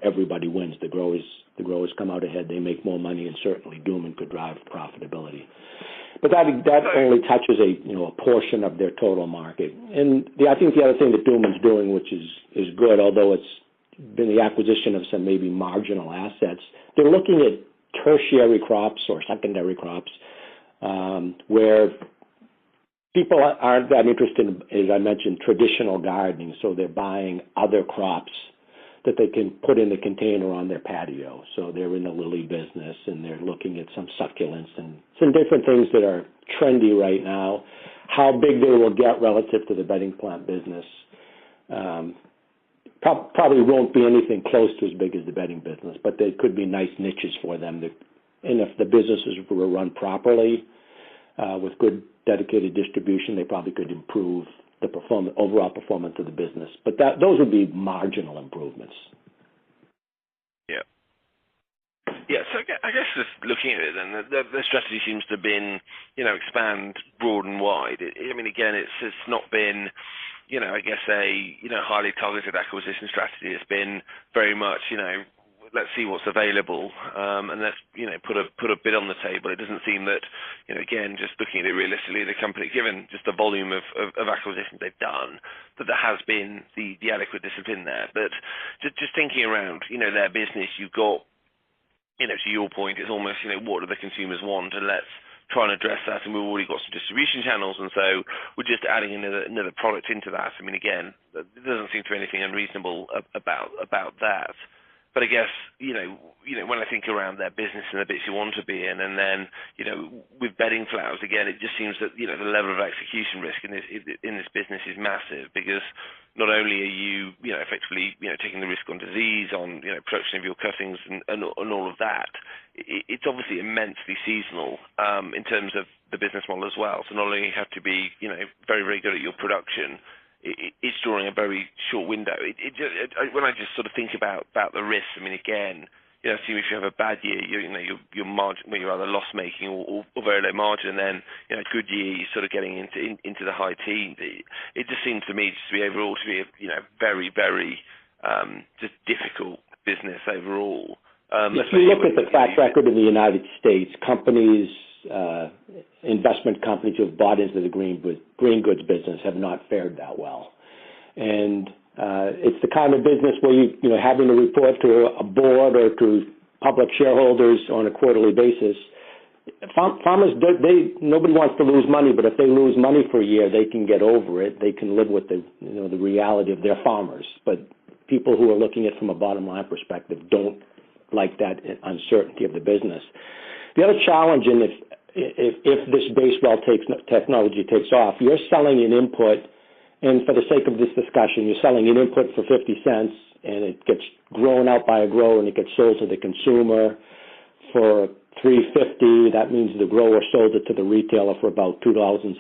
everybody wins. The growers come out ahead. They make more money, and certainly Dooman could drive profitability. But that only touches a portion of their total market. And I think the other thing that Dooman's doing, which is good, although it's been the acquisition of some maybe marginal assets, they're looking at tertiary crops or secondary crops where people aren't that interested in, as I mentioned, traditional gardening. So they're buying other crops that they can put in the container on their patio. So they're in the lily business, and they're looking at some succulents and some different things that are trendy right now. How big they will get relative to the bedding plant business probably won't be anything close to as big as the bedding business, but they could be nice niches for them. And if the businesses were run properly with good dedicated distribution, they probably could improve the overall performance of the business. But those would be marginal improvements. Yeah. Yeah, so I guess just looking at it then, the strategy seems to have been, expand broad and wide. Again, it's not been, I guess a, highly targeted acquisition strategy. It's been very much, let's see what's available, and let's, put a bid on the table. It doesn't seem that, again, just looking at it realistically, the company, given just the volume of acquisitions they've done, that there has been the adequate discipline there. But just thinking around, their business, you've got, to your point, it's almost, what do the consumers want, and let's try and address that. And we've already got some distribution channels, and so we're just adding another product into that. Again, there doesn't seem to be anything unreasonable about that. But I guess, when I think around their business and the bits you want to be in, and then, with bedding flowers, again, it just seems that, the level of execution risk in this business is massive, because not only are you, effectively, taking the risk on disease, on, production of your cuttings and all of that, it's obviously immensely seasonal in terms of the business model as well. So not only you have to be, very, very good at your production, it's during a very short window. When I just sort of think about the risks, again, if you have a bad year, your margin, when you're either loss making or very low margin, and then a good year, you're sort of getting into the high teens. It just seems to me to be overall to be a very, very just difficult business overall. If you look at the track record in the United States, companies, investment companies who have bought into the green goods business have not fared that well. And it's the kind of business where having to report to a board or to public shareholders on a quarterly basis. Farmers, nobody wants to lose money, but if they lose money for a year, they can get over it. They can live with the reality of their farmers. But people who are looking at it from a bottom line perspective don't like that uncertainty of the business. The other challenge, and if this baseball technology takes off, you're selling an input, and for the sake of this discussion, you're selling an input for 50 cents, and it gets grown out by a grower, and it gets sold to the consumer for $3.50. That means the grower sold it to the retailer for about $2.75.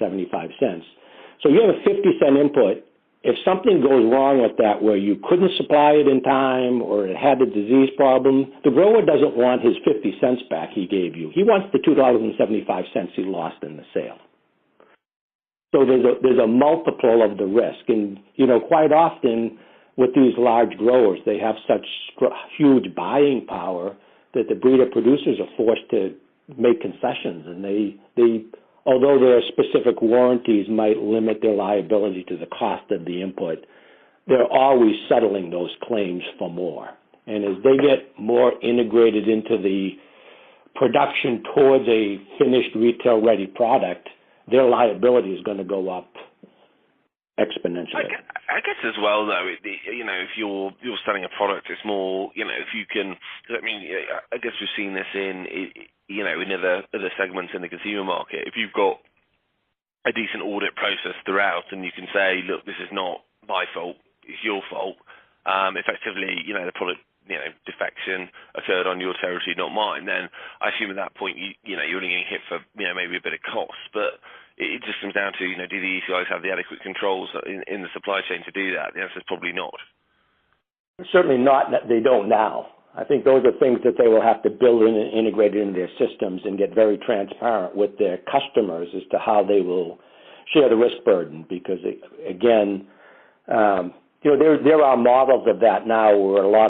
So you have a 50-cent input. If something goes wrong with that, where you couldn't supply it in time or it had a disease problem, the grower doesn't want his 50 cents back he gave you. He wants the $2.75 he lost in the sale. So there's a multiple of the risk. And, quite often with these large growers, they have such huge buying power that the breeder producers are forced to make concessions. And they although their specific warranties might limit their liability to the cost of the input, they're always settling those claims for more. And as they get more integrated into the production towards a finished retail-ready product, their liability is going to go up exponentially. I guess as well, though, if you're selling a product, it's more, if you can, I guess we've seen this in other segments in the consumer market. If you've got a decent audit process throughout, and you can say, look, this is not my fault, it's your fault. Effectively, the product, defection occurred on your territory, not mine. Then I assume at that point, you're only getting hit for, maybe a bit of cost, but it just comes down to, do these guys have the adequate controls in the supply chain to do that? The answer is probably not. Certainly not. They don't now. I think those are things that they will have to build in and integrate into their systems and get very transparent with their customers as to how they will share the risk burden. Because, again, there are models of that now where a lot